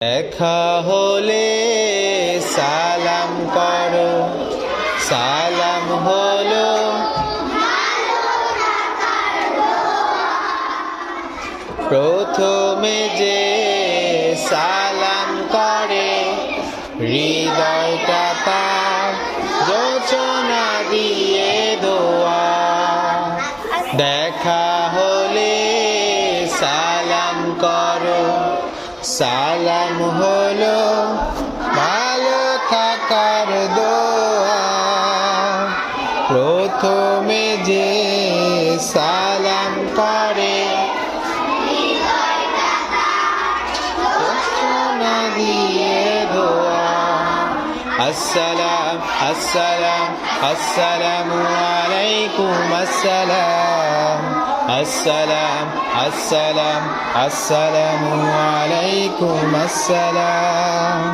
দেখা হলে সালাম করো, সালাম হলো প্রথমে যে সালাম করে হৃদয়টা তার রচনা দিয়ে দোয়া। দেখা হলে সালাম করো, সালাম হলো ভালো থাকার দোয়া। প্রথমে যে সালাম করে রচনা দিয়ে দোয়া। আসসালাম আসসালাম আসসালামু আলাইকুম, আসসালাম আসসালাম আসসালাম আসসালামু আলাইকুম, আসসালাম।